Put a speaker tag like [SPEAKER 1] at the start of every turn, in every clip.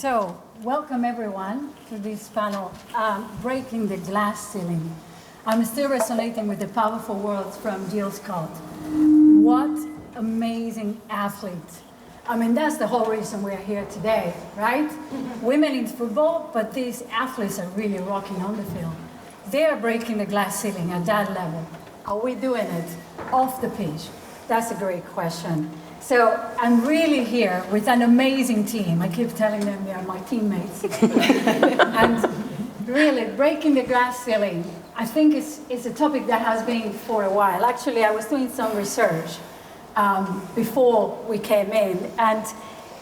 [SPEAKER 1] So, welcome everyone to this panel, Breaking the Glass Ceiling. I'm still resonating with the powerful words from Jill Scott. What amazing athletes. I mean, that's the whole reason we're here today, right? Women in football, but these athletes are really rocking on the field. They are breaking the glass ceiling at that level. Are we doing it off the pitch? That's a great question. So I'm really here with an amazing team. I keep telling them they are my teammates. And really, breaking the glass ceiling, I think it's a topic that has been for a while. Actually, I was doing some research before we came in, and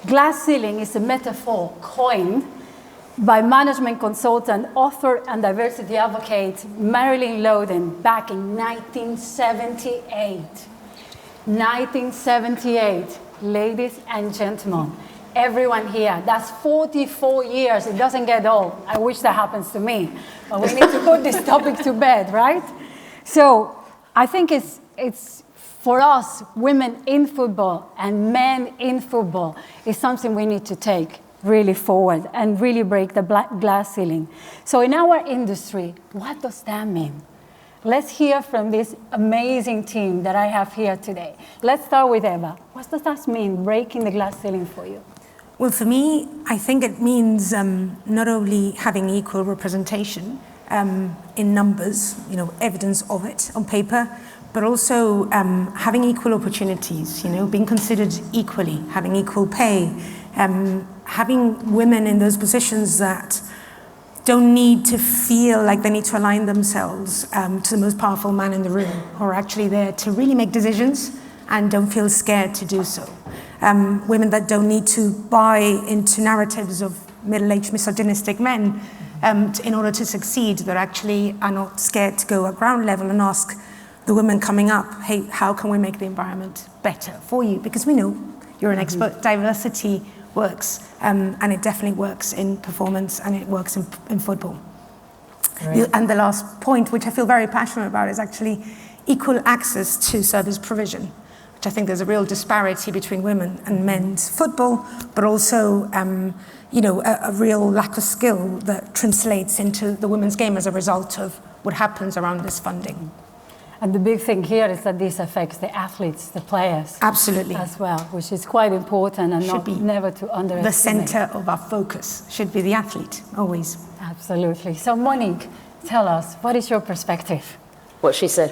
[SPEAKER 1] glass ceiling is a metaphor coined by management consultant, author, and diversity advocate Marilyn Loden back in 1978. 1978, ladies and gentlemen, everyone here, that's 44 years, it doesn't get old. I wish that happens to me, but we need to put this topic to bed, right? So I think it's for us, women in football and men in football, is something we need to take really forward and really break the glass ceiling. So in our industry, what does that mean? Let's hear from this amazing team that I have here today. Let's start with Eva. What does that mean, breaking the glass ceiling for you?
[SPEAKER 2] Well, for me, I think it means not only having equal representation in numbers, evidence of it on paper, but also having equal opportunities, being considered equally, having equal pay, having women in those positions that don't need to feel like they need to align themselves to the most powerful man in the room, who are actually there to really make decisions and don't feel scared to do so. Women that don't need to buy into narratives of middle-aged misogynistic men in order to succeed, that actually are not scared to go at ground level and ask the women coming up, hey, how can we make the environment better for you? Because we know you're an expert. Diversity works, and it definitely works in performance, and it works in football. Right. And the last point, which I feel very passionate about, is actually equal access to service provision, which I think there's a real disparity between women and men's football, but also a real lack of skill that translates into the women's game as a result of what happens around this funding.
[SPEAKER 1] And the big thing here is that this affects the athletes, the players.
[SPEAKER 2] Absolutely.
[SPEAKER 1] As well, which is quite important and never to underestimate.
[SPEAKER 2] The center of our focus should be the athlete, always.
[SPEAKER 1] Absolutely. So Monique, tell us, what is your perspective?
[SPEAKER 3] What she said.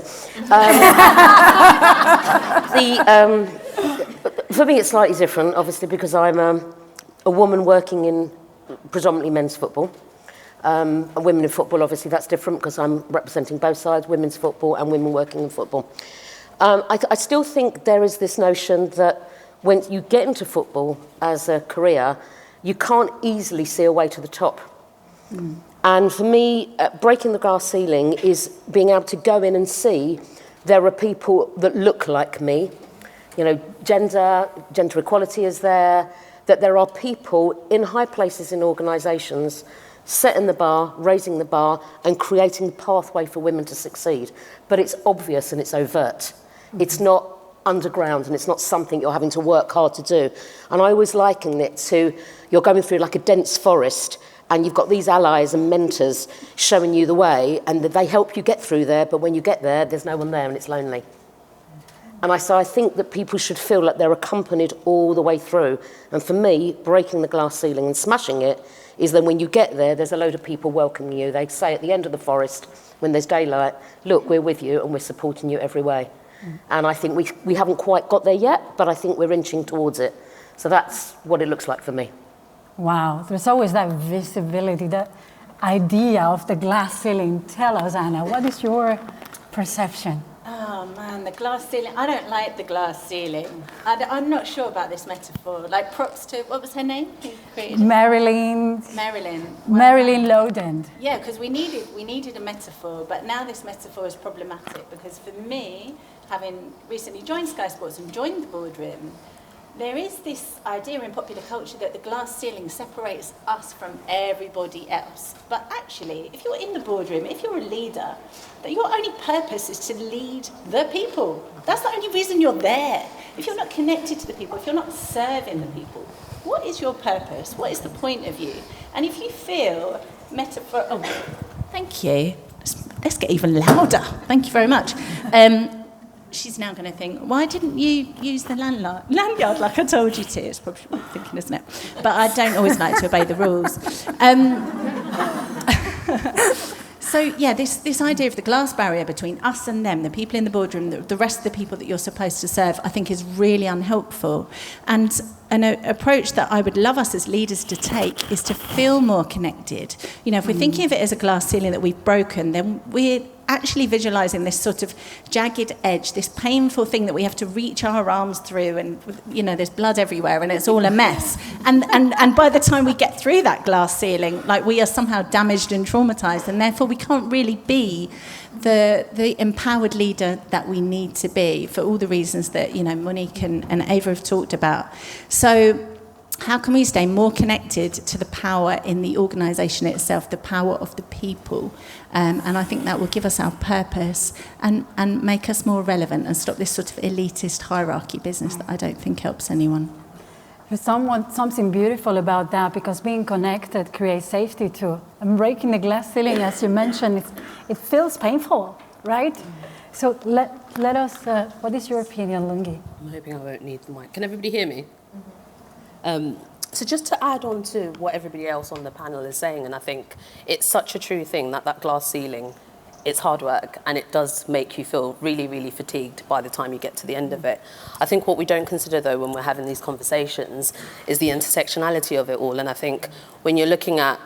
[SPEAKER 3] For me, it's slightly different, obviously, because I'm a woman working in predominantly men's football. Women in football, obviously, that's different because I'm representing both sides, women's football and women working in football. I still think there is this notion that when you get into football as a career, you can't easily see a way to the top. Mm. And for me, breaking the glass ceiling is being able to go in and see there are people that look like me. Gender equality is there, that there are people in high places in organisations setting the bar, raising the bar, and creating a pathway for women to succeed. But it's obvious and it's overt. Mm-hmm. It's not underground and it's not something you're having to work hard to do. And I always liken it to you're going through like a dense forest and you've got these allies and mentors showing you the way and they help you get through there, but when you get there, there's no one there and it's lonely. And I think that people should feel like they're accompanied all the way through. And for me, breaking the glass ceiling and smashing it is that when you get there, there's a load of people welcoming you. They say at the end of the forest, when there's daylight, look, we're with you and we're supporting you every way. Mm. And I think we haven't quite got there yet, but I think we're inching towards it. So that's what it looks like for me.
[SPEAKER 1] Wow, there's always that visibility, that idea of the glass ceiling. Tell us, Anna, what is your perception?
[SPEAKER 4] Oh man, the glass ceiling. I don't like the glass ceiling. I'm not sure about this metaphor. Like props to, what was her name? Who created it?
[SPEAKER 1] Marilyn Loden.
[SPEAKER 4] Yeah, because we needed a metaphor, but now this metaphor is problematic because for me, having recently joined Sky Sports and joined the boardroom, there is this idea in popular culture that the glass ceiling separates us from everybody else. But actually, if you're in the boardroom, if you're a leader, that your only purpose is to lead the people. That's the only reason you're there. If you're not connected to the people, if you're not serving the people, What is your purpose? What is the point of you? And if you feel metaphor... Oh, thank you. Let's get even louder. Thank you very much. She's now going to think, why didn't you use the lanyard like I told you to? It's probably what I'm thinking, isn't it? But I don't always like to obey the rules. So, yeah, this idea of the glass barrier between us and them, the people in the boardroom, the rest of the people that you're supposed to serve, I think is really unhelpful. And an approach that I would love us as leaders to take is to feel more connected. You know, if we're thinking of it as a glass ceiling that we've broken, then we're actually visualising this sort of jagged edge, this painful thing that we have to reach our arms through, and, you know, there's blood everywhere and it's all a mess. And by the time we get through that glass ceiling, like, we are somehow damaged and traumatised, and therefore we can't really be the empowered leader that we need to be for all the reasons that, you know, Monique and Ava have talked about. So how can we stay more connected to the power in the organisation itself, the power of the people? And I think that will give us our purpose and make us more relevant and stop this sort of elitist hierarchy business that I don't think helps anyone.
[SPEAKER 1] There's something beautiful about that, because being connected creates safety too. And breaking the glass ceiling, as you mentioned, it feels painful, right? So let us, what is your opinion, Lungi?
[SPEAKER 5] I'm hoping I won't need the mic. Can everybody hear me? So just to add on to what everybody else on the panel is saying, and I think it's such a true thing that glass ceiling, it's hard work, and it does make you feel really, really fatigued by the time you get to the end of it. I think what we don't consider, though, when we're having these conversations is the intersectionality of it all. And I think when you're looking at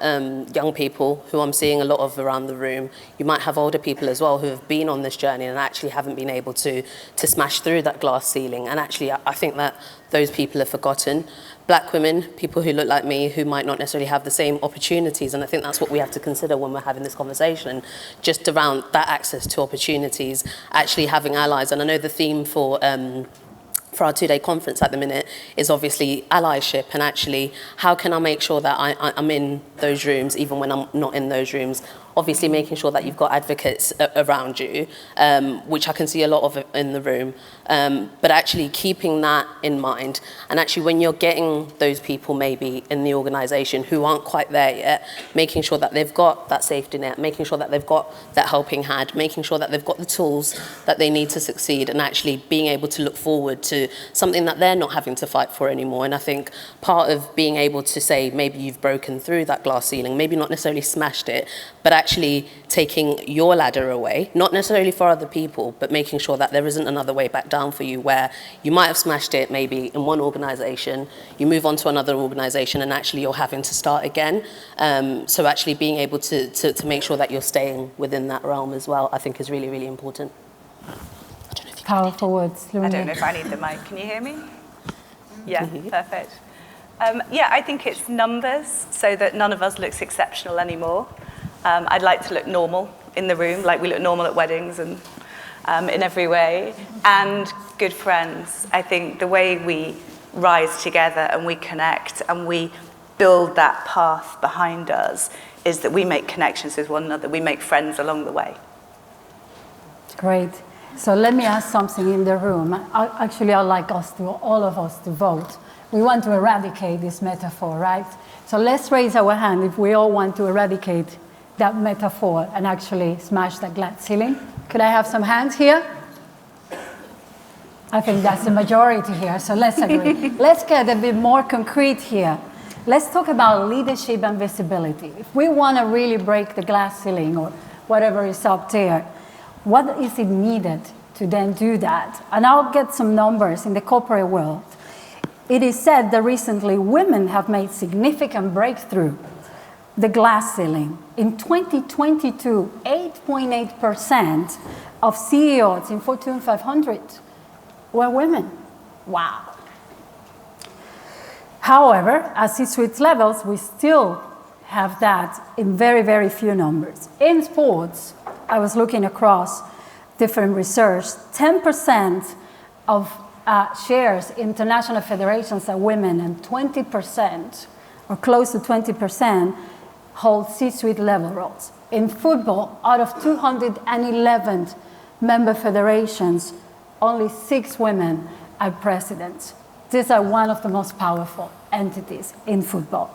[SPEAKER 5] young people, who I'm seeing a lot of around the room, you might have older people as well who have been on this journey and actually haven't been able to smash through that glass ceiling. And actually, I think that those people are forgotten. Black women, people who look like me, who might not necessarily have the same opportunities. And I think that's what we have to consider when we're having this conversation, just around that access to opportunities, actually having allies. And I know the theme for our two-day conference at the minute is obviously allyship, and actually how can I make sure that I'm in those rooms even when I'm not in those rooms. Obviously making sure that you've got advocates around you, which I can see a lot of in the room, but actually keeping that in mind. And actually when you're getting those people maybe in the organisation who aren't quite there yet, making sure that they've got that safety net, making sure that they've got that helping hand, making sure that they've got the tools that they need to succeed, and actually being able to look forward to something that they're not having to fight for anymore. And I think part of being able to say maybe you've broken through that glass ceiling, maybe not necessarily smashed it, but actually taking your ladder away, not necessarily for other people, but making sure that there isn't another way back down for you, where you might have smashed it maybe in one organisation, you move on to another organisation, and actually you're having to start again. So actually being able to make sure that you're staying within that realm as well, I think is really, really important.
[SPEAKER 1] Powerful words.
[SPEAKER 6] I don't know if I need the mic. Can you hear me? Yeah, perfect. Yeah, I think it's numbers, so that none of us looks exceptional anymore. I'd like to look normal in the room, like we look normal at weddings and in every way. And good friends. I think the way we rise together and we connect and we build that path behind us is that we make connections with one another. We make friends along the way.
[SPEAKER 1] Great. So let me ask something in the room. Actually, I'd like all of us to vote. We want to eradicate this metaphor, right? So let's raise our hand if we all want to eradicate that metaphor and actually smash that glass ceiling. Could I have some hands here? I think that's the majority here, so let's agree. Let's get a bit more concrete here. Let's talk about leadership and visibility. If we want to really break the glass ceiling or whatever is up there, what is it needed to then do that? And I'll get some numbers in the corporate world. It is said that recently women have made significant breakthrough the glass ceiling. In 2022, 8.8% of CEOs in Fortune 500 were women. Wow. However, at C-suite levels, we still have that in very, very few numbers. In sports, I was looking across different research, 10% of shares in international federations are women, and 20%, or close to 20%, hold C-suite level roles. In football, out of 211 member federations, only 6 women are presidents. These are one of the most powerful entities in football.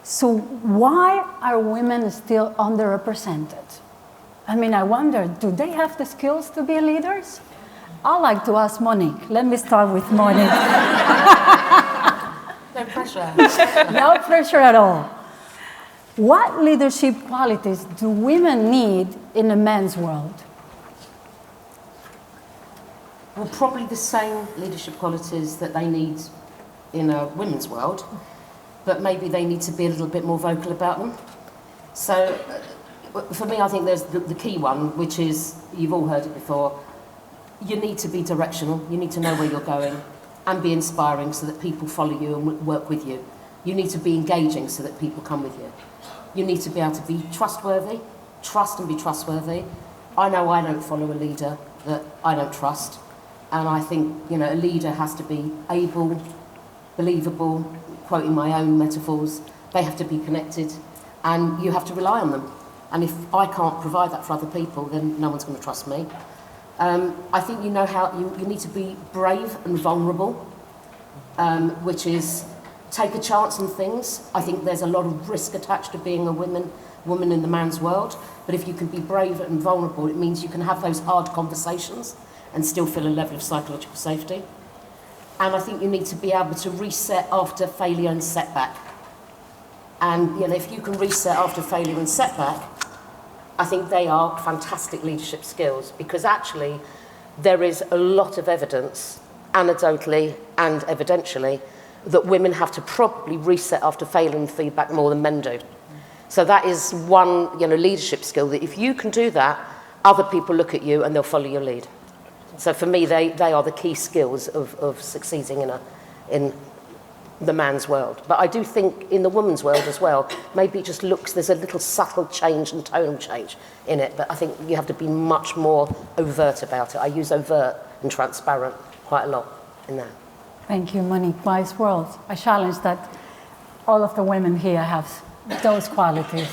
[SPEAKER 1] So why are women still underrepresented? I mean, I wonder, do they have the skills to be leaders? I like to ask Monique. Let me start with Monique.
[SPEAKER 3] No pressure.
[SPEAKER 1] No pressure at all. What leadership qualities do women need in a men's world?
[SPEAKER 3] Well, probably the same leadership qualities that they need in a women's world, but maybe they need to be a little bit more vocal about them. So, for me, I think there's the key one, which is, you've all heard it before, you need to be directional, you need to know where you're going, and be inspiring so that people follow you and work with you. You need to be engaging so that people come with you. You need to be able to be trustworthy, trust and be trustworthy. I know I don't follow a leader that I don't trust. And I think, you know, a leader has to be able, believable, quoting my own metaphors, they have to be connected, and you have to rely on them. And if I can't provide that for other people, then no one's going to trust me. I think you know how you need to be brave and vulnerable, which is take a chance on things. I think there's a lot of risk attached to being a woman in the man's world, but if you can be brave and vulnerable, it means you can have those hard conversations and still feel a level of psychological safety. And I think you need to be able to reset after failure and setback. And you know, if you can reset after failure and setback, I think they are fantastic leadership skills, because actually there is a lot of evidence, anecdotally and evidentially, that women have to probably reset after failure and feedback more than men do. So that is one, you know, leadership skill that if you can do that, other people look at you and they'll follow your lead. So for me, they are the key skills of succeeding in the man's world. But I do think in the woman's world as well, maybe it just looks, there's a little subtle change and tonal change in it, but I think you have to be much more overt about it. I use overt and transparent quite a lot in that.
[SPEAKER 1] Thank you, Monique. Wise words. I challenge that all of the women here have those qualities.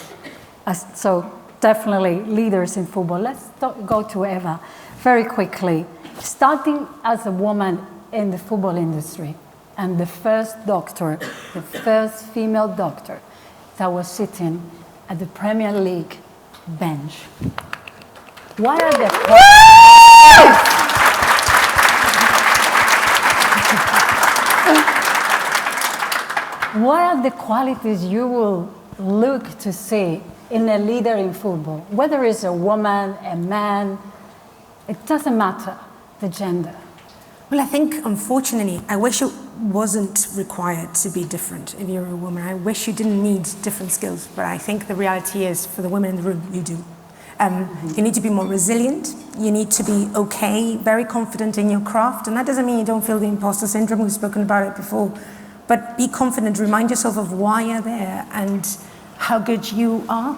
[SPEAKER 1] So definitely leaders in football. Let's go to Eva very quickly. Starting as a woman in the football industry, and the first doctor, the first female doctor that was sitting at the Premier League bench. What are the what are the qualities you will look to see in a leader in football? Whether it's a woman, a man, it doesn't matter, the gender.
[SPEAKER 2] Well, I think, unfortunately, I wish it wasn't required to be different if you're a woman. I wish you didn't need different skills, but I think the reality is, for the women in the room, you do. You need to be more resilient. You need to be okay, very confident in your craft, and that doesn't mean you don't feel the imposter syndrome. We've spoken about it before. But be confident, remind yourself of why you're there and how good you are.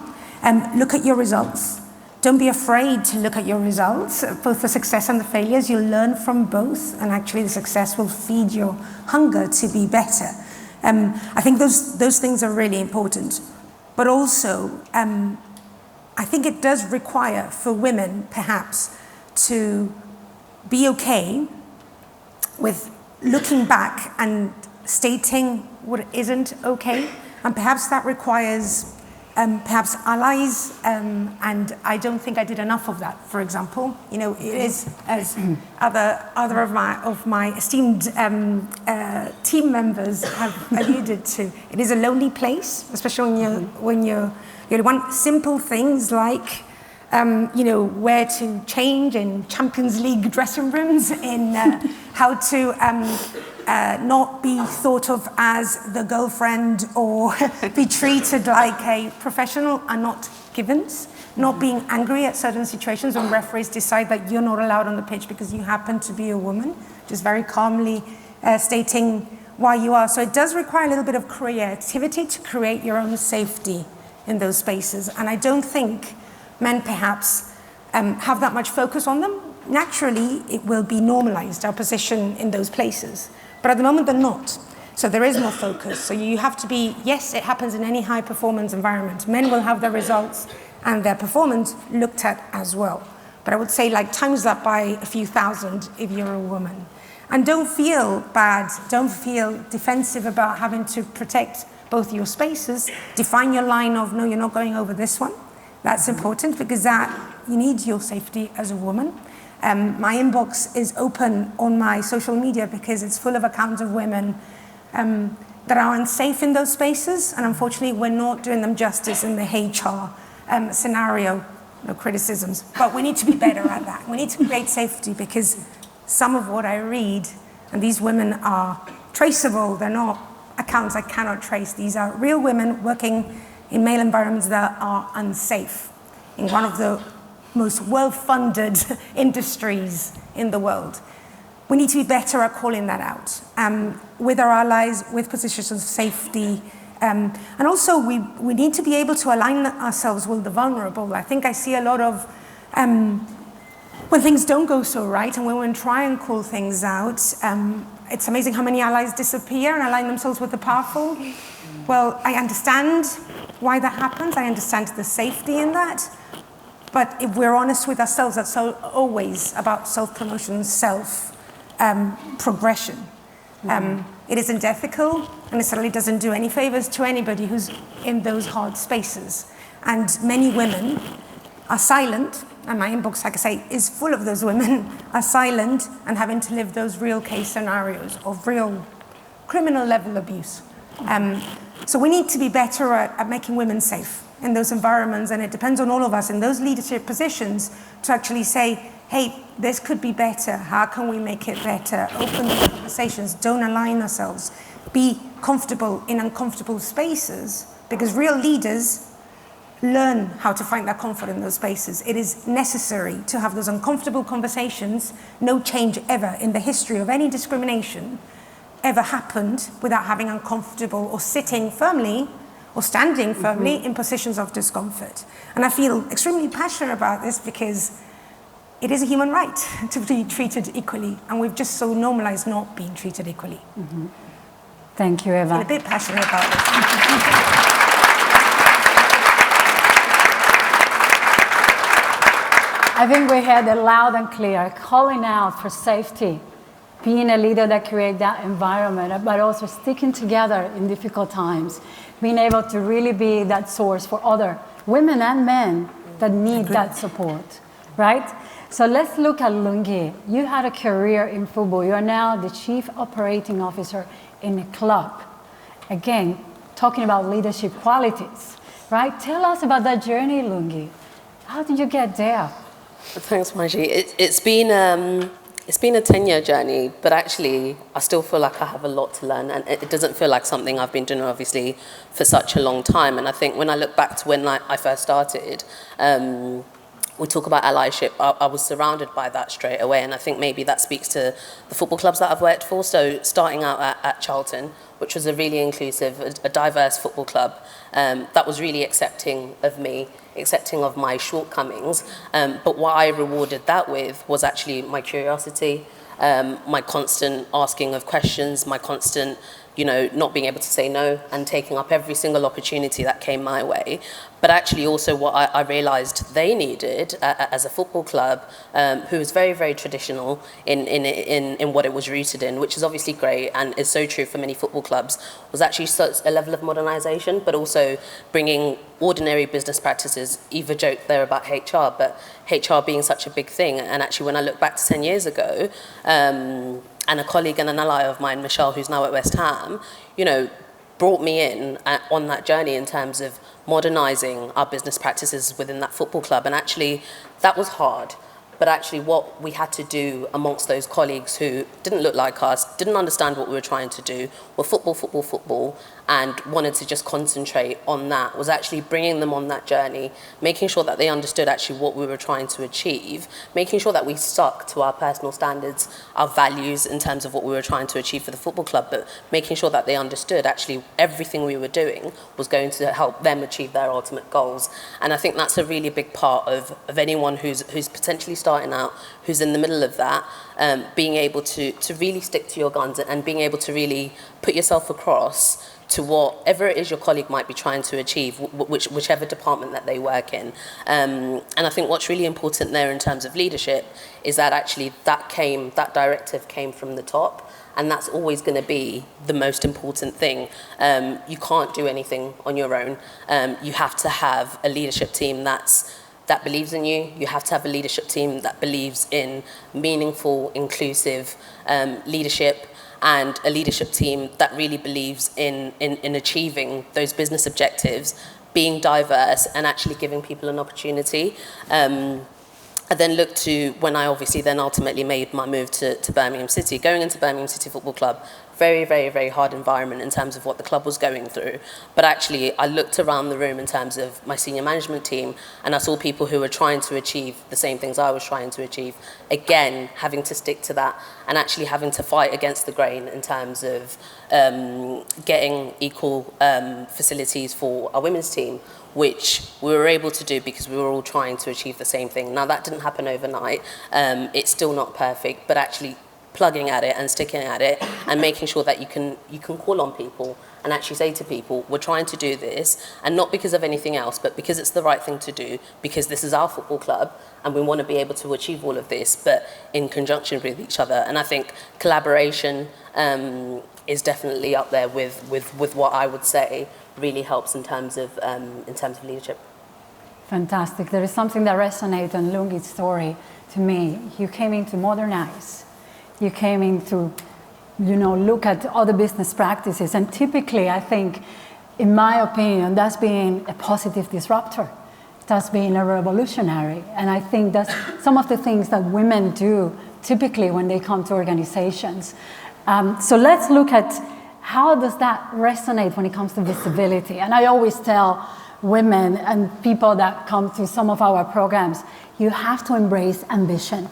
[SPEAKER 2] Look at your results. Don't be afraid to look at your results, both the success and the failures. You'll learn from both, and actually the success will feed your hunger to be better. I think those things are really important. But also, I think it does require for women, perhaps, to be okay with looking back and stating what isn't okay. And perhaps that requires perhaps allies, and I don't think I did enough of that, for example. You know, it is, as other of my esteemed team members have alluded to, it is a lonely place, especially when you want simple things like, you know, where to change in Champions League dressing rooms, in how to not be thought of as the girlfriend or be treated like a professional are not givens. Not being angry at certain situations when referees decide that you're not allowed on the pitch because you happen to be a woman, just very calmly stating why you are. So it does require a little bit of creativity to create your own safety in those spaces. And I don't think men perhaps have that much focus on them. Naturally, it will be normalized, our position in those places. But at the moment, they're not. So there is more focus. So you have to be, yes, it happens in any high performance environment. Men will have their results and their performance looked at as well. But I would say, like, times that by a few thousand if you're a woman. And don't feel bad, don't feel defensive about having to protect both your spaces. Define your line of, no, you're not going over this one. That's important because you need your safety as a woman. My inbox is open on my social media because it's full of accounts of women that are unsafe in those spaces, and unfortunately we're not doing them justice in the HR scenario. No criticisms, but we need to be better at that. We need to create safety because some of what I read, and these women are traceable, they're not accounts I cannot trace. These are real women working in male environments that are unsafe in one of the most well-funded industries in the world. We need to be better at calling that out with our allies, with positions of safety. And also, we need to be able to align ourselves with the vulnerable. I think I see a lot of, when things don't go so right and when we try and call things out, it's amazing how many allies disappear and align themselves with the powerful. Well, I understand why that happens. I understand the safety in that. But if we're honest with ourselves, that's always about self-promotion, self-progression. It isn't ethical, and it certainly doesn't do any favors to anybody who's in those hard spaces. And many women are silent, and my inbox, like I say, is full of those women, are silent and having to live those real case scenarios of real criminal level abuse. So we need to be better at making women safe in those environments, and it depends on all of us in those leadership positions to actually say, hey, this could be better. How can we make it better? Open the conversations. Don't align ourselves. Be comfortable in uncomfortable spaces, because real leaders learn how to find that comfort in those spaces. It is necessary to have those uncomfortable conversations. No change ever in the history of any discrimination ever happened without having uncomfortable or sitting firmly or standing firmly in positions of discomfort. And I feel extremely passionate about this because it is a human right to be treated equally, and we've just so normalized not being treated equally.
[SPEAKER 1] Thank you, Eva.
[SPEAKER 2] I'm a bit passionate about this.
[SPEAKER 1] I think we had it loud and clear, calling out for safety, being a leader that creates that environment, but also sticking together in difficult times, being able to really be that source for other women and men that need that support, right? So let's look at Lungi. You had a career in football. You are now the Chief Operating Officer in a club. Again, talking about leadership qualities, right? Tell us about that journey, Lungi. How did you get there?
[SPEAKER 5] Thanks, Mayi. It's been a 10-year journey, but actually I still feel like I have a lot to learn, and it doesn't feel like something I've been doing obviously for such a long time. And I think when I look back to when I first started, we talk about allyship. I was surrounded by that straight away, and I think maybe that speaks to the football clubs that I've worked for. So starting out at Charlton, which was a really inclusive, a diverse football club that was really accepting of me, accepting of my shortcomings. But what I rewarded that with was actually my curiosity, my constant asking of questions, my constant, not being able to say no and taking up every single opportunity that came my way. But actually also what I realised they needed as a football club, who was very, very traditional in what it was rooted in, which is obviously great and is so true for many football clubs, was actually such a level of modernisation, but also bringing ordinary business practices. Eva joked there about HR, but HR being such a big thing. And actually when I look back to 10 years ago, and a colleague and an ally of mine, Michelle, who's now at West Ham, brought me in on that journey in terms of modernising our business practices within that football club. And actually, that was hard. But actually what we had to do amongst those colleagues who didn't look like us, didn't understand what we were trying to do, were football, and wanted to just concentrate on that, was actually bringing them on that journey, making sure that they understood actually what we were trying to achieve, making sure that we stuck to our personal standards, our values in terms of what we were trying to achieve for the football club, but making sure that they understood actually everything we were doing was going to help them achieve their ultimate goals. And I think that's a really big part of anyone who's potentially starting out, who's in the middle of that, being able to really stick to your guns and being able to really put yourself across to whatever it is your colleague might be trying to achieve, whichever department that they work in. And I think what's really important there in terms of leadership is that actually that directive came from the top, and that's always going to be the most important thing. You can't do anything on your own. You have to have a leadership team that believes in you. You have to have a leadership team that believes in meaningful, inclusive leadership, and a leadership team that really believes in achieving those business objectives, being diverse and actually giving people an opportunity. I then looked to, when I obviously then ultimately made my move to Birmingham City, going into Birmingham City Football Club, very, very, very hard environment in terms of what the club was going through. But actually, I looked around the room in terms of my senior management team, and I saw people who were trying to achieve the same things I was trying to achieve. Again, having to stick to that and actually having to fight against the grain in terms of getting equal facilities for our women's team, which we were able to do because we were all trying to achieve the same thing. Now, that didn't happen overnight. It's still not perfect, but actually plugging at it and sticking at it and making sure that you can call on people and actually say to people, we're trying to do this, and not because of anything else, but because it's the right thing to do, because this is our football club and we want to be able to achieve all of this, but in conjunction with each other. And I think collaboration is definitely up there with what I would say really helps in terms of leadership.
[SPEAKER 1] Fantastic. There is something that resonates on Lungi's story to me. You came in to modernize. You came in to, look at other business practices. And typically, I think, in my opinion, that's being a positive disruptor. That's being a revolutionary. And I think that's some of the things that women do typically when they come to organizations. So let's look at how does that resonate when it comes to visibility. And I always tell women and people that come to some of our programs, you have to embrace ambition.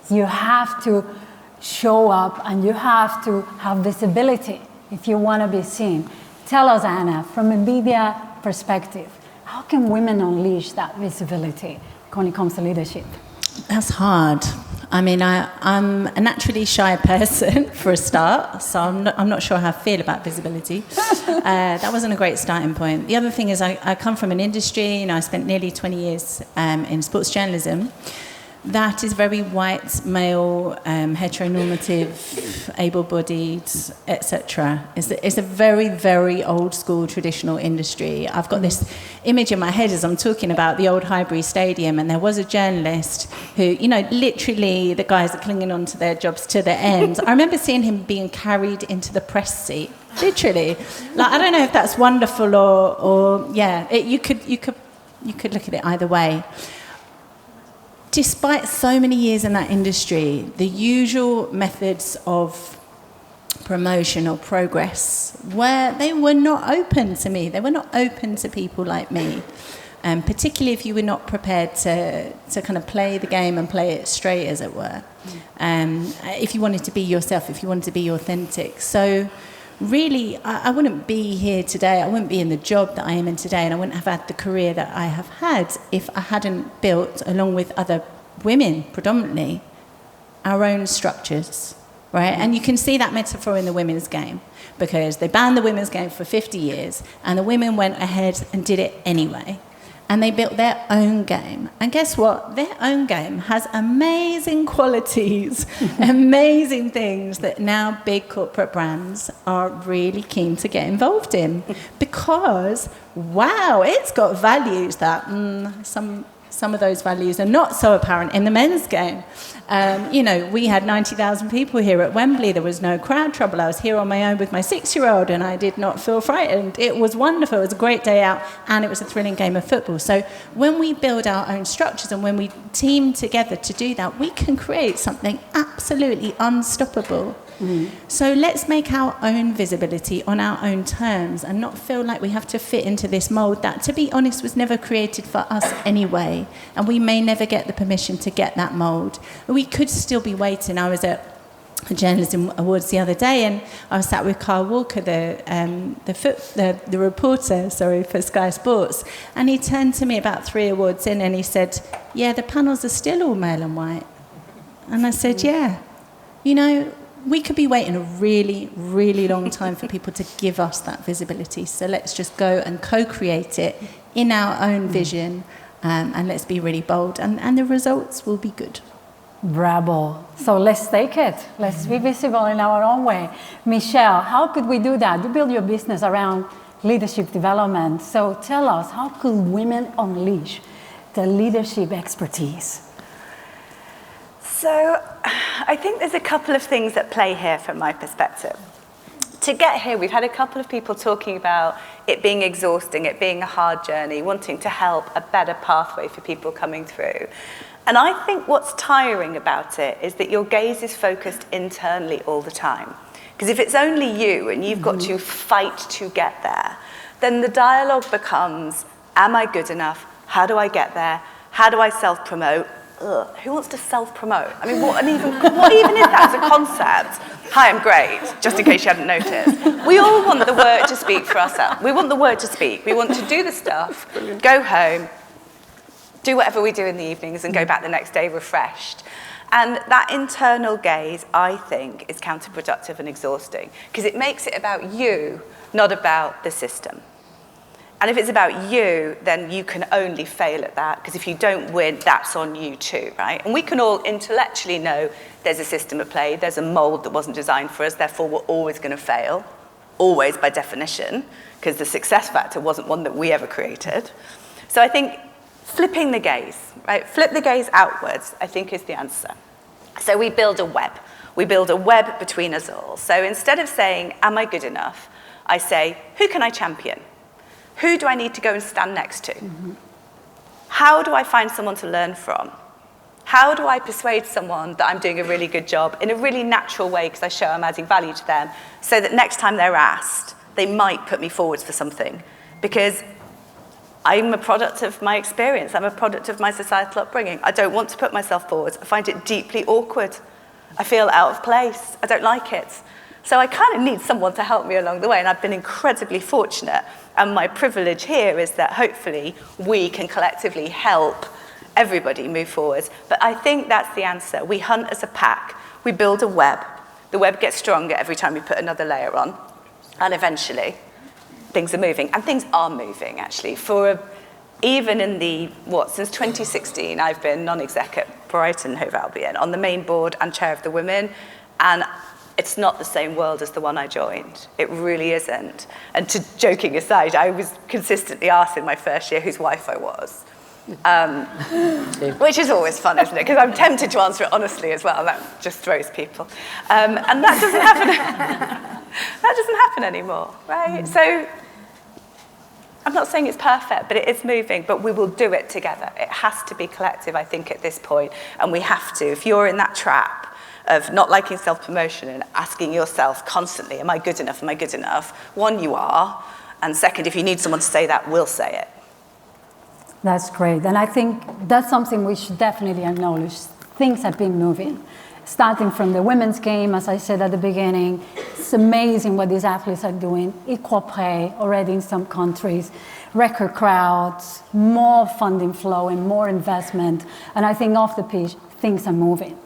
[SPEAKER 1] You have to show up and you have to have visibility if you want to be seen. Tell us, Anna, from a media perspective, how can women unleash that visibility when it comes to leadership?
[SPEAKER 7] That's hard. I mean, I'm a naturally shy person for a start, so I'm not sure how I feel about visibility. That wasn't a great starting point. The other thing is I come from an industry, I spent nearly 20 years in sports journalism. That is very white, male, heteronormative, able-bodied, etc. It's a very, very old-school traditional industry. I've got this image in my head as I'm talking about the old Highbury Stadium, and there was a journalist who, literally the guys are clinging on to their jobs to the end. I remember seeing him being carried into the press seat, literally. I don't know if that's wonderful or you could look at it either way. Despite so many years in that industry, the usual methods of promotion or progress they were not open to me. They were not open to people like me, particularly if you were not prepared to kind of play the game and play it straight, as it were. If you wanted to be yourself, if you wanted to be authentic. So really, I wouldn't be here today, I wouldn't be in the job that I am in today, and I wouldn't have had the career that I have had if I hadn't built, along with other women predominantly, our own structures, right? And you can see that metaphor in the women's game, because they banned the women's game for 50 years, and the women went ahead and did it anyway. And they built their own game. And guess what? Their own game has amazing qualities, amazing things that now big corporate brands are really keen to get involved in. Because, wow, it's got values that some of those values are not so apparent in the men's game. We had 90,000 people here at Wembley. There was no crowd trouble. I was here on my own with my 6-year-old, and I did not feel frightened. It was wonderful. It was a great day out, and it was a thrilling game of football. So when we build our own structures and when we team together to do that, we can create something absolutely unstoppable. So let's make our own visibility on our own terms and not feel like we have to fit into this mould that, to be honest, was never created for us anyway. And we may never get the permission to get that mould. We could still be waiting. I was at the Journalism Awards the other day, and I was sat with Carl Walker, the reporter, for Sky Sports, and he turned to me about 3 awards in and he said, "Yeah, the panels are still all male and white." And I said, "Yeah, we could be waiting a really, really long time for people to give us that visibility. So let's just go and co-create it in our own vision, and let's be really bold, and the results will be good.
[SPEAKER 1] Bravo. So let's take it. Let's be visible in our own way. Michelle, how could we do that? You build your business around leadership development. So tell us, how could women unleash the leadership expertise?
[SPEAKER 6] So I think there's a couple of things at play here from my perspective. To get here, we've had a couple of people talking about it being exhausting, it being a hard journey, wanting to help a better pathway for people coming through. And I think what's tiring about it is that your gaze is focused internally all the time. Because if it's only you and you've got to fight to get there, then the dialogue becomes, am I good enough? How do I get there? How do I self-promote? Ugh, who wants to self-promote? I mean, what even is that as a concept? Hi, I'm great, just in case you hadn't noticed. We all want the word to speak for ourselves. We want the word to speak. We want to do the stuff, go home, do whatever we do in the evenings, and go back the next day refreshed. And that internal gaze, I think, is counterproductive and exhausting, because it makes it about you, not about the system. And if it's about you, then you can only fail at that, because if you don't win, that's on you too, right? And we can all intellectually know there's a system at play, there's a mold that wasn't designed for us, therefore we're always going to fail, always by definition, because the success factor wasn't one that we ever created. So I think flipping the gaze, right? Flip the gaze outwards, I think, is the answer. So we build a web. We build a web between us all. So instead of saying, am I good enough? I say, who can I champion? Who do I need to go and stand next to? How do I find someone to learn from? How do I persuade someone that I'm doing a really good job in a really natural way, because I show I'm adding value to them, so that next time they're asked, they might put me forwards for something? Because I'm a product of my experience. I'm a product of my societal upbringing. I don't want to put myself forwards. I find it deeply awkward. I feel out of place. I don't like it. So I kind of need someone to help me along the way, and I've been incredibly fortunate. And my privilege here is that hopefully we can collectively help everybody move forwards. But I think that's the answer. We hunt as a pack. We build a web. The web gets stronger every time we put another layer on. And eventually, things are moving. And things are moving, actually. Even in since 2016, I've been non-exec at Brighton, Hove, Albion, on the main board and chair of the women. And it's not the same world as the one I joined. It really isn't. And joking aside, I was consistently asked in my first year whose wife I was. Which is always fun, isn't it? Because I'm tempted to answer it honestly as well. That just throws people. And that doesn't happen. That doesn't happen anymore, right? So I'm not saying it's perfect, but it is moving. But we will do it together. It has to be collective, I think, at this point. And we have to. If you're in that trap of not liking self-promotion and asking yourself constantly, am I good enough? Am I good enough? One, you are. And second, if you need someone to say that, we'll say it.
[SPEAKER 1] That's great. And I think that's something we should definitely acknowledge. Things have been moving. Starting from the women's game, as I said at the beginning, it's amazing what these athletes are doing. Equal pay already in some countries, record crowds, more funding flow and more investment. And I think off the pitch, things are moving.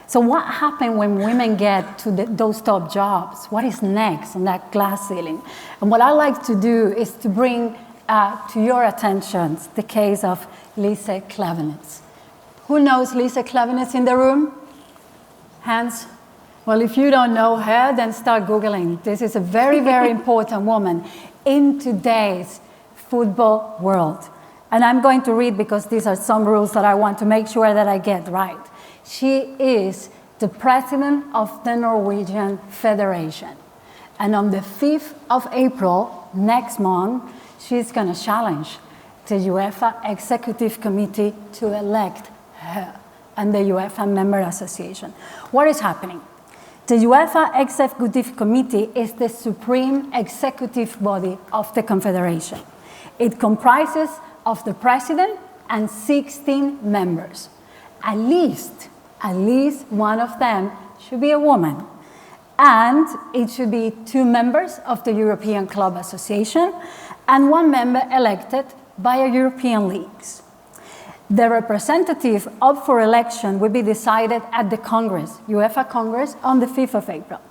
[SPEAKER 1] So what happens when women get to those top jobs? What is next on that glass ceiling? And what I like to do is to bring to your attention the case of Lisa Klevenitz. Who knows Lisa Klevenitz in the room? Hands? Well, if you don't know her, then start Googling. This is a very, very important woman in today's football world. And I'm going to read, because these are some rules that I want to make sure that I get right. She is the president of the Norwegian Federation. And on the 5th of April, next month, she's going to challenge the UEFA Executive Committee to elect her and the UEFA Member Association. What is happening? The UEFA Executive Committee is the supreme executive body of the Confederation. It comprises of the president and 16 members. At least one of them should be a woman. And it should be 2 members of the European Club Association and 1 member elected by a European leagues. The representative up for election will be decided at the Congress, UEFA Congress, on the 5th of April.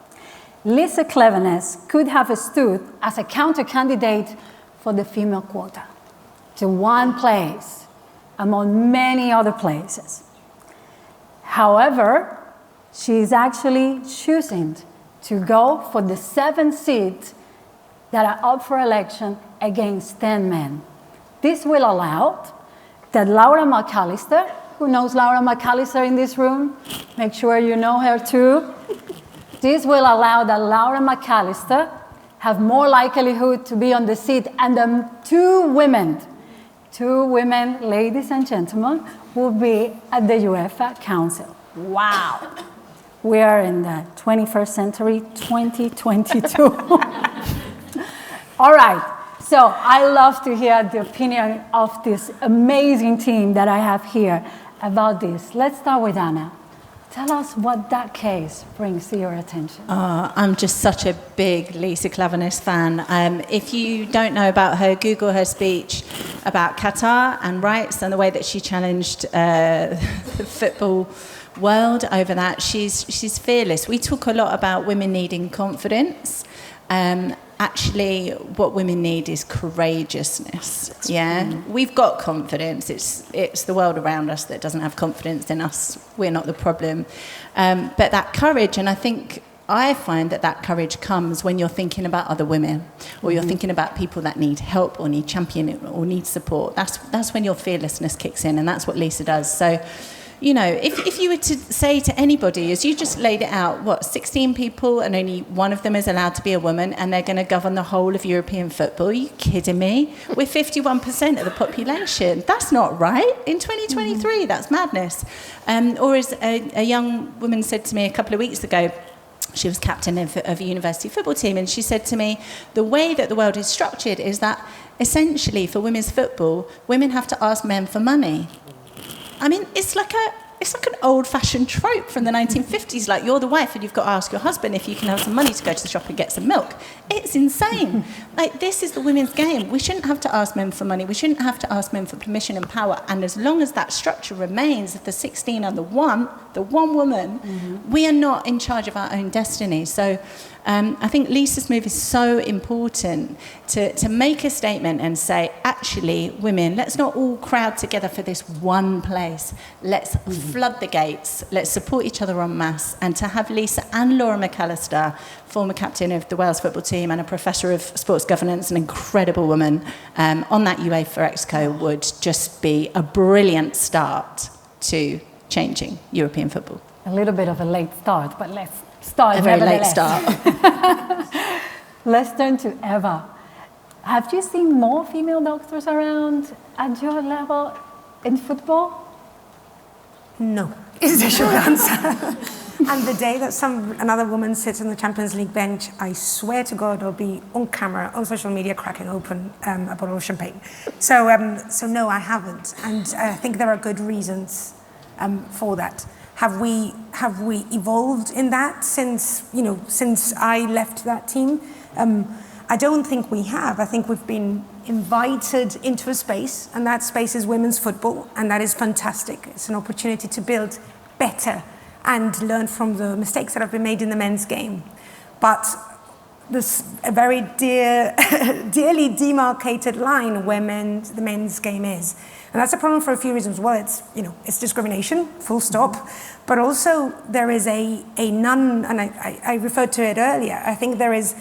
[SPEAKER 1] Lisa Cleverness could have stood as a counter-candidate for the female quota to one place among many other places. However, she is actually choosing to go for the 7 seats that are up for election against 10 men. This will allow that Laura McAllister, who knows Laura McAllister in this room? Make sure you know her too. This will allow that Laura McAllister have more likelihood to be on the seat, and the two women, ladies and gentlemen, will be at the UEFA Council. Wow. We are in the 21st century, 2022. All right, so I love to hear the opinion of this amazing team that I have here about this. Let's start with Anna. Tell us what that case brings to your attention.
[SPEAKER 7] I'm just such a big Lisa Cleverness fan. If you don't know about her, Google her speech about Qatar and rights and the way that she challenged the football world over that. She's fearless. We talk a lot about women needing confidence. Actually, what women need is courageousness. We've got confidence. It's the world around us that doesn't have confidence in us. We're not the problem. But that courage, and I find that courage comes when you're thinking about other women, or you're thinking about people that need help or need championing or need support. That's when your fearlessness kicks in, and that's what Lisa does. So, you know, if you were to say to anybody, as you just laid it out, 16 people and only one of them is allowed to be a woman, and they're going to govern the whole of European football? Are you kidding me? We're 51% of the population. That's not right. In 2023, that's madness. Or as a young woman said to me a couple of weeks ago, she was captain of a university football team, and she said to me, the way that the world is structured is that essentially for women's football, women have to ask men for money. I mean, it's like an old-fashioned trope from the 1950s, like you're the wife and you've got to ask your husband if you can have some money to go to the shop and get some milk. It's insane. Like, this is the women's game. We shouldn't have to ask men for money. We shouldn't have to ask men for permission and power. And as long as that structure remains of the 16 and the one woman, we are not in charge of our own destiny. So I think Lisa's move is so important to make a statement and say, actually, women, let's not all crowd together for this one place. Let's flood the gates. Let's support each other en masse. And to have Lisa and Laura McAllister, former captain of the Wales football team and a professor of sports governance, an incredible woman, on that UEFA Exco would just be a brilliant start to changing European football.
[SPEAKER 1] A little bit of a late start, but let's start.
[SPEAKER 7] A very late start.
[SPEAKER 1] Let's turn to Eva. Have you seen more female doctors around at your level in football?
[SPEAKER 2] No, is the short answer. And the day that another woman sits on the Champions League bench, I swear to God I'll be on camera, on social media, cracking open a bottle of champagne. So no, I haven't. And I think there are good reasons for that. Have we evolved in that since I left that team? I don't think we have. I think we've been invited into a space, and that space is women's football, and that is fantastic. It's an opportunity to build better and learn from the mistakes that have been made in the men's game. But there's a very dearly demarcated line where the men's game is. And that's a problem for a few reasons. Well, it's discrimination, full stop. But also there is and I referred to it earlier, I think there is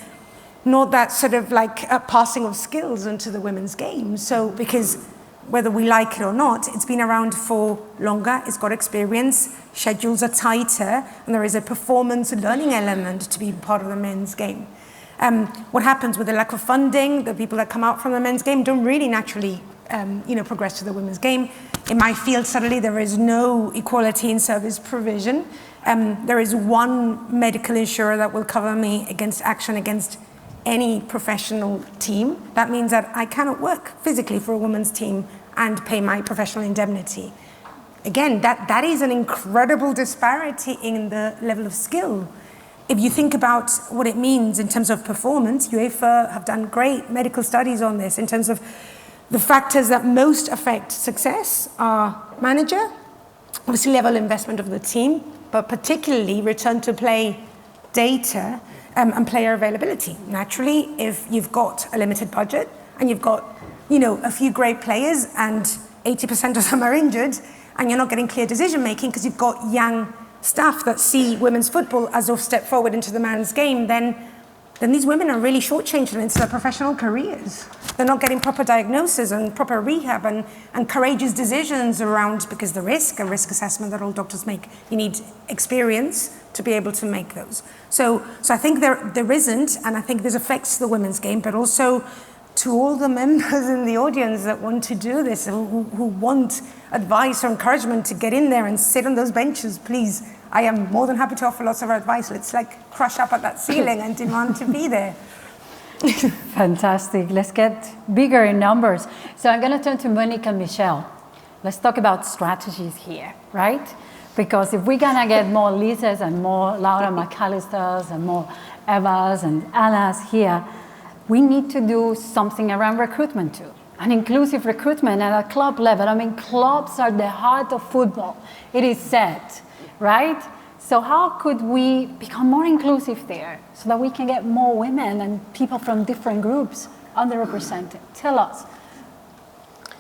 [SPEAKER 2] not that sort of like a passing of skills into the women's game. So, because whether we like it or not, it's been around for longer, it's got experience, schedules are tighter, and there is a performance learning element to be part of the men's game. What happens with the lack of funding, the people that come out from the men's game don't really naturally progress to the women's game. In my field, suddenly there is no equality in service provision. There is one medical insurer that will cover me against any professional team. That means that I cannot work physically for a women's team and pay my professional indemnity. Again, that is an incredible disparity in the level of skill. If you think about what it means in terms of performance, UEFA have done great medical studies on this in terms of the factors that most affect success are manager, obviously level investment of the team, but particularly return to play data and player availability. Naturally, if you've got a limited budget and you've got, a few great players and 80% of them are injured, and you're not getting clear decision making because you've got young staff that see women's football as a step forward into the man's game, then these women are really shortchanged into their professional careers. They're not getting proper diagnosis and proper rehab and courageous decisions around, because a risk assessment that all doctors make, you need experience to be able to make those. So I think there isn't, and I think this affects the women's game, but also to all the members in the audience that want to do this, who want advice or encouragement to get in there and sit on those benches, please. I am more than happy to offer lots of advice. Let's crush up at that ceiling and demand to be there.
[SPEAKER 1] Fantastic. Let's get bigger in numbers. So I'm going to turn to Monique and Michelle. Let's talk about strategies here, right? Because if we're going to get more Lisas and more Laura McAllisters and more Evas and Annas here, we need to do something around recruitment too. And inclusive recruitment at a club level. I mean, clubs are the heart of football. It is said, right? So how could we become more inclusive there so that we can get more women and people from different groups underrepresented? Tell us.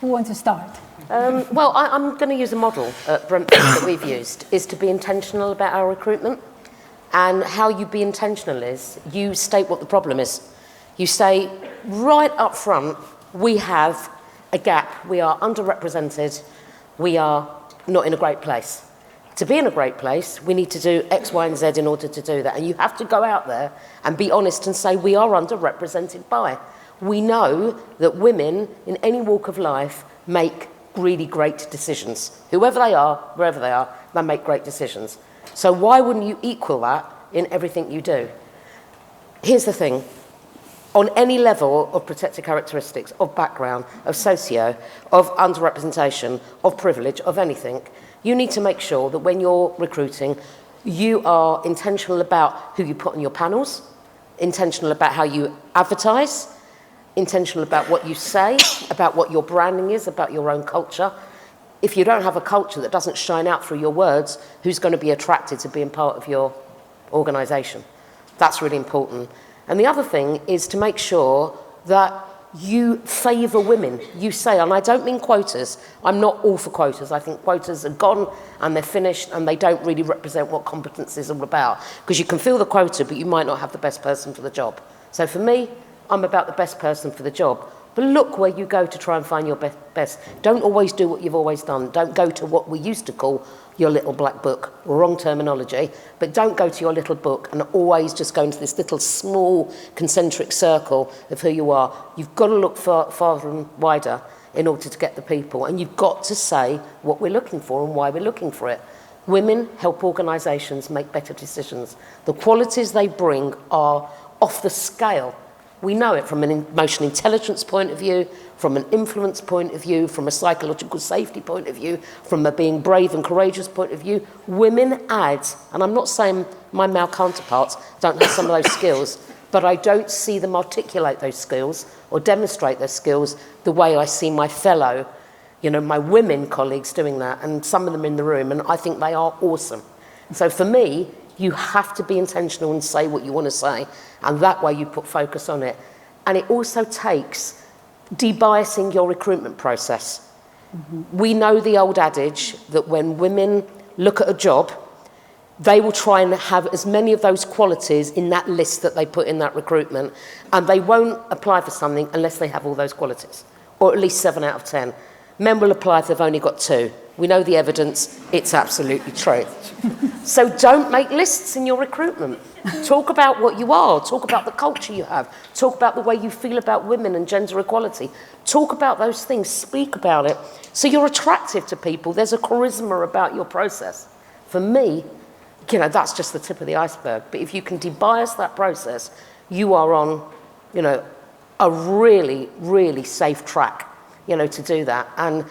[SPEAKER 1] Who wants to start?
[SPEAKER 3] Well, I'm going to use a model at Brentford that we've used, is to be intentional about our recruitment. And how you be intentional is, you state what the problem is. You say, right up front, we have a gap, we are underrepresented, we are not in a great place. To be in a great place, we need to do X, Y, and Z in order to do that. And you have to go out there and be honest and say, we are underrepresented by. We know that women in any walk of life make really great decisions. Whoever they are, wherever they are, they make great decisions. So why wouldn't you equal that in everything you do? Here's the thing. On any level of protected characteristics, of background, of socio, of underrepresentation, of privilege, of anything, you need to make sure that when you're recruiting, you are intentional about who you put on your panels, intentional about how you advertise, intentional about what you say, about what your branding is, about your own culture. If you don't have a culture that doesn't shine out through your words, who's going to be attracted to being part of your organisation? That's really important. And the other thing is to make sure that you favour women. You say, and I don't mean quotas, I'm not all for quotas. I think quotas are gone and they're finished and they don't really represent what competence is all about. Because you can fill the quota, but you might not have the best person for the job. So for me, I'm about the best person for the job. But look where you go to try and find your best. Don't always do what you've always done. Don't go to what we used to call your little black book, wrong terminology, but don't go to your little book and always just go into this little small concentric circle of who you are. You've got to look farther and wider in order to get the people, and you've got to say what we're looking for and why we're looking for it. Women help organisations make better decisions. The qualities they bring are off the scale. We know it from an emotional intelligence point of view, from an influence point of view, from a psychological safety point of view, from a being brave and courageous point of view. Women add, and I'm not saying my male counterparts don't have some of those skills, but I don't see them articulate those skills or demonstrate those skills the way I see my fellow, my women colleagues doing that, and some of them in the room, and I think they are awesome. So for me, you have to be intentional and say what you want to say, and that way you put focus on it. And it also takes debiasing your recruitment process. Mm-hmm. We know the old adage that when women look at a job, they will try and have as many of those qualities in that list that they put in that recruitment, and they won't apply for something unless they have all those qualities, or at least 7 out of 10. Men will apply if they've only got 2. We know the evidence, it's absolutely true. So don't make lists in your recruitment. Talk about what you are, talk about the culture you have, talk about the way you feel about women and gender equality. Talk about those things, speak about it, so you're attractive to people. There's a charisma about your process. For me, that's just the tip of the iceberg. But if you can debias that process, you are on, a really, really safe track, to do that. And,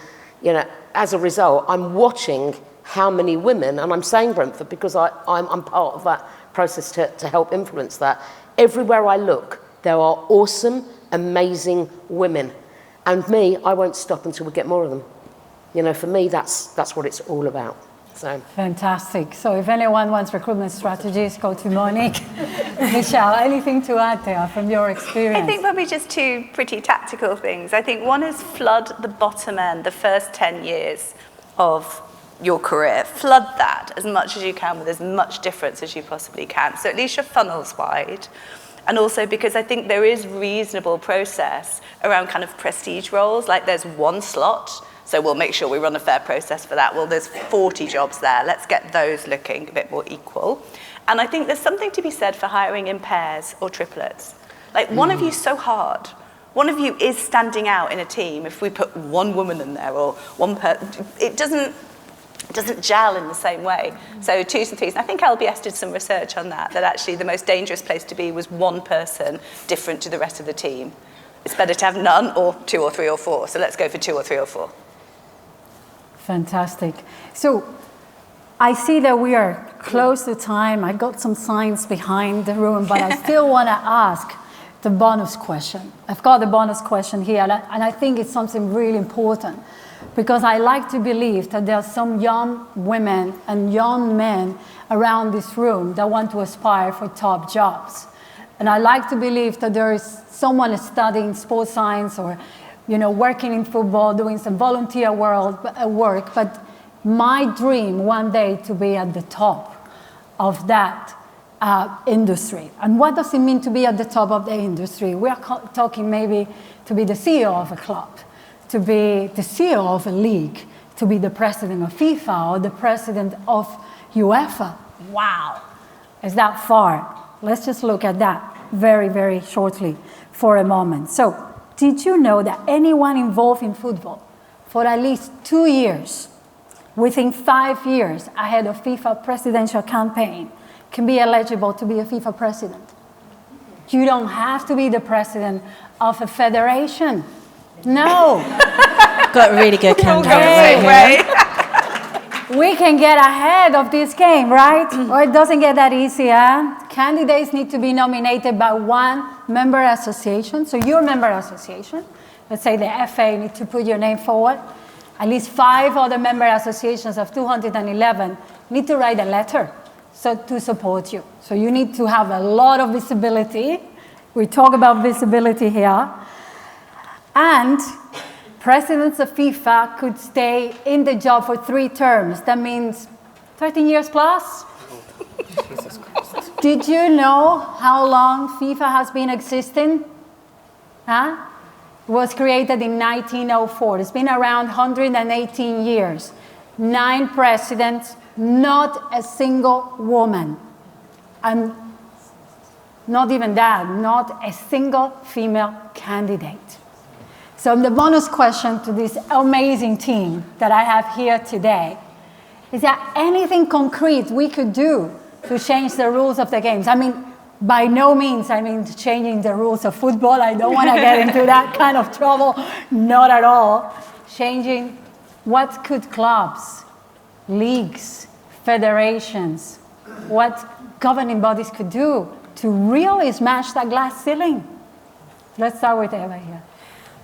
[SPEAKER 3] as a result, I'm watching how many women, and I'm saying Brentford because I'm part of that process to help influence that. Everywhere I look, there are awesome, amazing women. And me, I won't stop until we get more of them. You know, for me, that's what it's all about. So.
[SPEAKER 1] Fantastic. So if anyone wants recruitment strategies, go to Monique. Michelle, anything to add there from your experience?
[SPEAKER 6] I think probably just two pretty tactical things. I think one is flood the bottom end, the first 10 years of your career. Flood that as much as you can with as much difference as you possibly can. So at least your funnel's wide. And also because I think there is reasonable process around kind of prestige roles, like there's one slot, so we'll make sure we run a fair process for that. Well, there's 40 jobs there. Let's get those looking a bit more equal. And I think there's something to be said for hiring in pairs or triplets. Like one of you's so hard. One of you is standing out in a team. If we put one woman in there or one person, it doesn't gel in the same way. So 2s and 3s. And I think LBS did some research on that actually the most dangerous place to be was one person different to the rest of the team. It's better to have none or 2 or 3 or 4. So let's go for 2 or 3 or 4.
[SPEAKER 1] Fantastic. So I see that we are close to time. I got some signs behind the room, but I still want to ask the bonus question. I've got the bonus question here, and I think it's something really important because I like to believe that there are some young women and young men around this room that want to aspire for top jobs. And I like to believe that there is someone studying sports science or working in football, doing some volunteer work, but my dream one day to be at the top of that industry. And what does it mean to be at the top of the industry? We are talking maybe to be the CEO of a club, to be the CEO of a league, to be the president of FIFA or the president of UEFA. Wow, is that far? Let's just look at that very, very shortly for a moment. So, did you know that anyone involved in football for at least 2 years, within 5 years ahead of FIFA presidential campaign, can be eligible to be a FIFA president? You don't have to be the president of a federation. No.
[SPEAKER 7] Got a really good candidate right here.
[SPEAKER 1] We can get ahead of this game, right? Or it doesn't get that easy, huh? Candidates need to be nominated by one member association. So your member association, let's say the FA, need to put your name forward. At least 5 other member associations of 211 need to write a letter to support you. So you need to have a lot of visibility. We talk about visibility here. And presidents of FIFA could stay in the job for 3 terms. That means 13 years plus. Did you know how long FIFA has been existing? Huh? It was created in 1904. It's been around 118 years. 9 presidents, not a single woman. And not even that, not a single female candidate. So the bonus question to this amazing team that I have here today, is there anything concrete we could do to change the rules of the games? I mean, by no means, I mean changing the rules of football. I don't want to get into that kind of trouble. Not at all. Changing what could clubs, leagues, federations, what governing bodies could do to really smash that glass ceiling? Let's start with Eva here.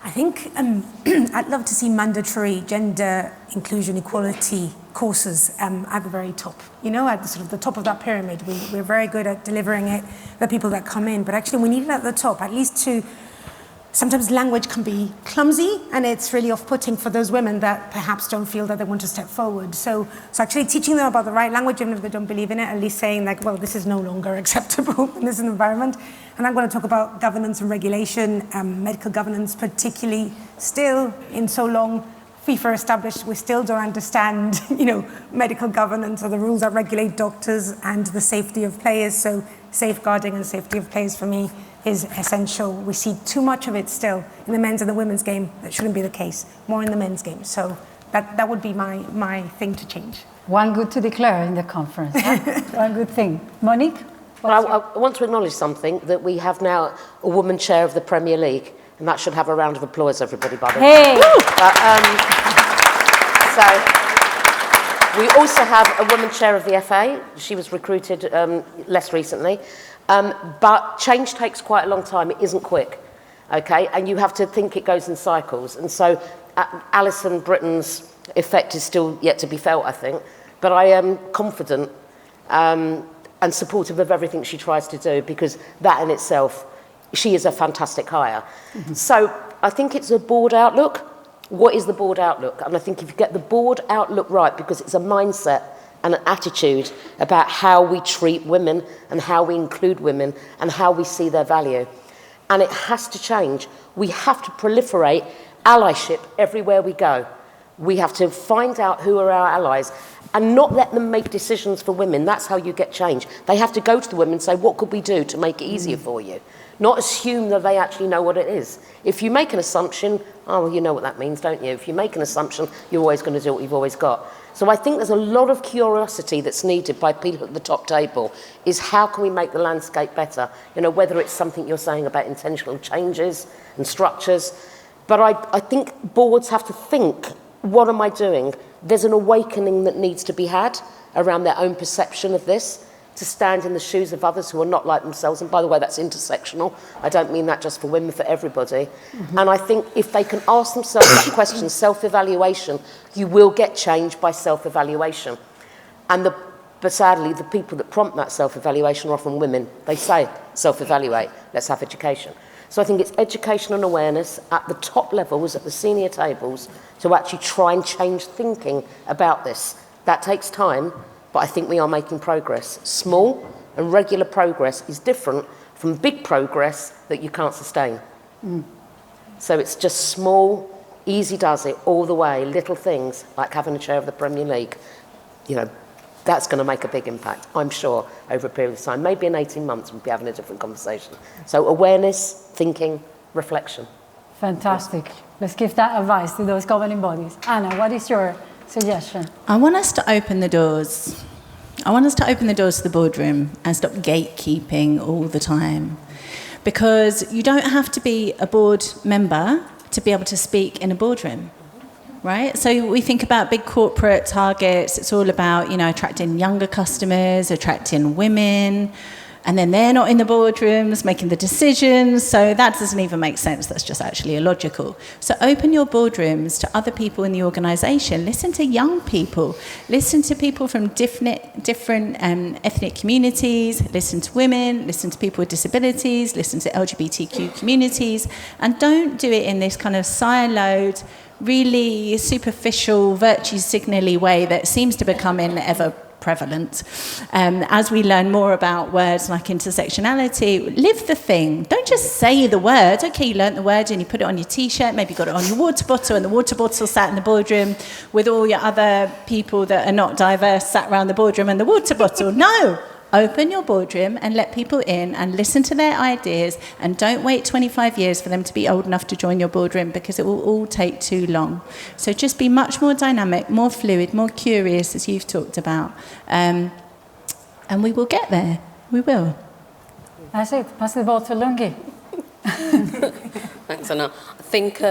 [SPEAKER 2] I think I'd love to see mandatory gender inclusion equality courses at the very top. At the sort of the top of that pyramid. We're very good at delivering it, the people that come in, but actually we need it at the top, at least to. Sometimes language can be clumsy and it's really off-putting for those women that perhaps don't feel that they want to step forward. So actually teaching them about the right language, even if they don't believe in it, at least saying like, well, this is no longer acceptable in this environment. And I'm going to talk about governance and regulation, medical governance particularly. Still, in so long, FIFA established, we still don't understand, medical governance or the rules that regulate doctors and the safety of players. So safeguarding and safety of players for me is essential. We see too much of it still in the men's and the women's game. That shouldn't be the case. More in the men's game. So that would be my thing to change.
[SPEAKER 1] One good to declare in the conference. One good thing. Monique?
[SPEAKER 3] Well, I want to acknowledge something, that we have now a woman chair of the Premier League, and that should have a round of applause, everybody, by the way.
[SPEAKER 1] Hey!
[SPEAKER 3] So we also have a woman chair of the FA. She was recruited less recently. But change takes quite a long time. It isn't quick, okay? And you have to think it goes in cycles. And so Alison Britton's effect is still yet to be felt, I think. But I am confident and supportive of everything she tries to do, because that in itself, she is a fantastic hire. So I think it's a board outlook. What is the board outlook? And I think if you get the board outlook right, because it's a mindset and an attitude about how we treat women and how we include women and how we see their value. And it has to change. We have to proliferate allyship everywhere we go. We have to find out who are our allies and not let them make decisions for women. That's how you get change. They have to go to the women and say, what could we do to make it easier for you? Not assume that they actually know what it is. If you make an assumption, oh, well, you know what that means, don't you? If you make an assumption, you're always going to do what you've always got. So I think there's a lot of curiosity that's needed by people at the top table, is how can we make the landscape better? You know, whether it's something you're saying about intentional changes and structures. But I think boards have to think, what am I doing? There's an awakening that needs to be had around their own perception of this, to stand in the shoes of others who are not like themselves. And by the way, that's intersectional. I don't mean that just for women, for everybody. And I think if they can ask themselves that question, self-evaluation, you will get change by self-evaluation. But sadly, the people that prompt that self-evaluation are often women. They say, self-evaluate, let's have education. So I think it's education and awareness at the top levels, at the senior tables, to actually try and change thinking about this. That takes time, but I think we are making progress. Small and regular progress is different from big progress that you can't sustain. So it's just small, easy does it all the way, little things like having a chair of the Premier League. You know, that's going to make a big impact, I'm sure, over a period of time. Maybe in 18 months we'll be having a different conversation. So awareness, thinking, reflection.
[SPEAKER 1] Fantastic. Let's give that advice to those governing bodies. Anna, what is your suggestion?
[SPEAKER 7] I want us to open the doors. I want us to open the doors to the boardroom and stop gatekeeping all the time. Because you don't have to be a board member to be able to speak in a boardroom, right? So we think about big corporate targets. It's all about, you know, attracting younger customers, attracting women, and then they're not in the boardrooms making the decisions, so that doesn't even make sense. That's just actually illogical. So open your boardrooms to other people in the organisation. Listen to young people. Listen to people from different ethnic communities. Listen to women. Listen to people with disabilities. Listen to LGBTQ communities. And don't do it in this kind of siloed, really superficial, virtue signally way that seems to become ever prevalent. As we learn more about words like intersectionality, live the thing. Don't just say the word. Okay, you learnt the word and you put it on your T-shirt, maybe you got it on your water bottle, and the water bottle sat in the boardroom with all your other people that are not diverse sat around the boardroom and the water bottle. No! Open your boardroom and let people in and listen to their ideas, and don't wait 25 years for them to be old enough to join your boardroom, because it will all take too long. So just be much more dynamic, more fluid, more curious, as you've talked about. And we will get there. We will.
[SPEAKER 1] That's it. Pass the ball to Lungi.
[SPEAKER 5] Thanks, Anna. I think,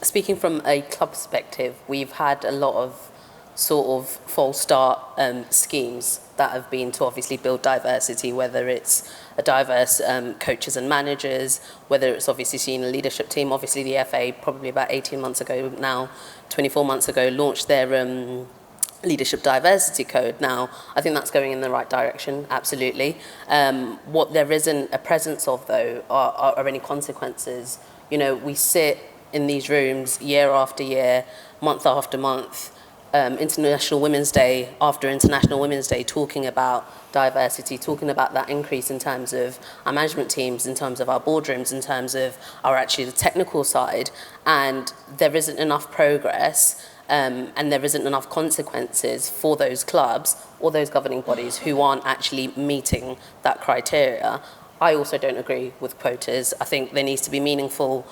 [SPEAKER 5] speaking from a club perspective, we've had a lot of sort of false start schemes that have been to obviously build diversity, whether it's a diverse coaches and managers, whether it's obviously senior leadership team. Obviously the FA probably about 18 months ago now, 24 months ago, launched their leadership diversity code. Now, I think that's going in the right direction, absolutely. What there isn't a presence of, though, are any consequences. You know, we sit in these rooms year after year, month after month, International Women's Day after International Women's Day, talking about diversity, talking about that increase in terms of our management teams, in terms of our boardrooms, in terms of our actually the technical side, and there isn't enough progress and there isn't enough consequences for those clubs or those governing bodies who aren't actually meeting that criteria. I also don't agree with quotas. I think there needs to be meaningful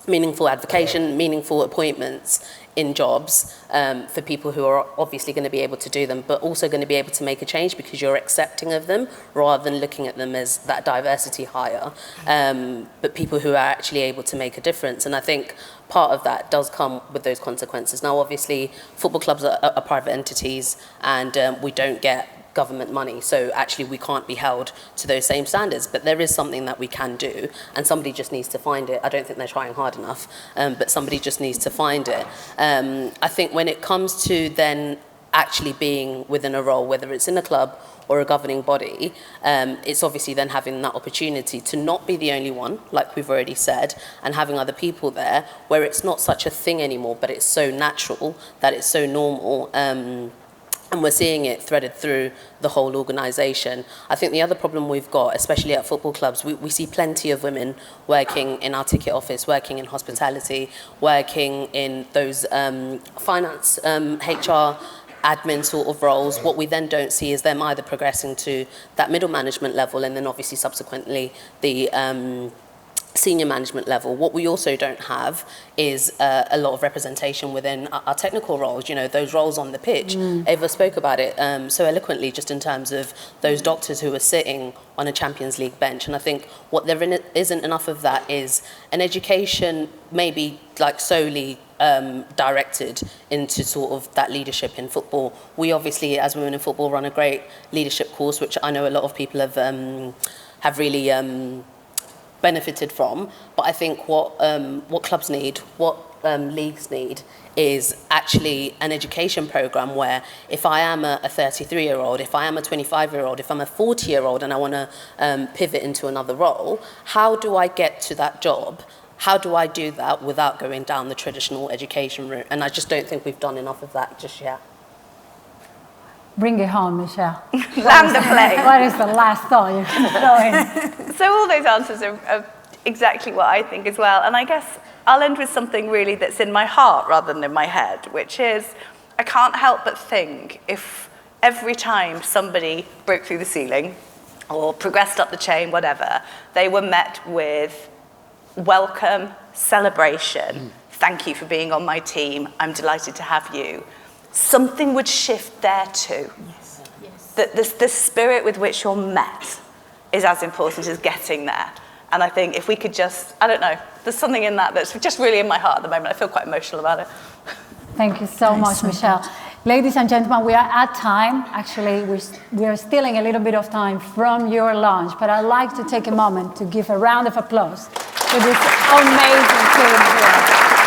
[SPEAKER 5] advocation, meaningful appointments in jobs for people who are obviously going to be able to do them, but also going to be able to make a change because you're accepting of them rather than looking at them as that diversity hire, but people who are actually able to make a difference. And I think part of that does come with those consequences. Now, obviously, football clubs are private entities, and we don't get government money. So actually we can't be held to those same standards, but there is something that we can do, and somebody just needs to find it. I don't think they're trying hard enough, but somebody just needs to find it. I think when it comes to then actually being within a role, whether it's in a club or a governing body, it's obviously then having that opportunity to not be the only one, like we've already said, and having other people there where it's not such a thing anymore, but it's so natural, that it's so normal. And we're seeing it threaded through the whole organisation. I think the other problem we've got, especially at football clubs, we see plenty of women working in our ticket office, working in hospitality, working in those finance, HR, admin sort of roles. What we then don't see is them either progressing to that middle management level and then obviously subsequently the senior management level. What we also don't have is a lot of representation within our technical roles, you know, those roles on the pitch. Eva spoke about it so eloquently, just in terms of those doctors who are sitting on a Champions League bench. And I think what there isn't enough of that is an education maybe like solely directed into sort of that leadership in football. We obviously, as women in football, run a great leadership course, which I know a lot of people have really benefited from. But I think what clubs need, what leagues need, is actually an education program where if I am a 33-year-old, if I am a 25-year-old, if I'm a 40-year-old and I want to pivot into another role, how do I get to that job? How do I do that without going down the traditional education route? And I just don't think we've done enough of that just yet.
[SPEAKER 1] Bring it home, Michelle.
[SPEAKER 6] Land the plane.
[SPEAKER 1] What is the last thought you can throw in?
[SPEAKER 6] So all those answers are exactly what I think as well. And I guess I'll end with something really that's in my heart rather than in my head, which is I can't help but think if every time somebody broke through the ceiling or progressed up the chain, whatever, they were met with welcome, celebration, thank you for being on my team, I'm delighted to have you, something would shift there too.
[SPEAKER 4] Yes.
[SPEAKER 6] That the spirit with which you're met is as important as getting there. And I think if we could just, I don't know, there's something in that that's just really in my heart at the moment. I feel quite emotional about it.
[SPEAKER 1] Thank you so much, Michelle. Ladies and gentlemen, we are at time. Actually, we're stealing a little bit of time from your lunch, but I'd like to take a moment to give a round of applause to this amazing team here.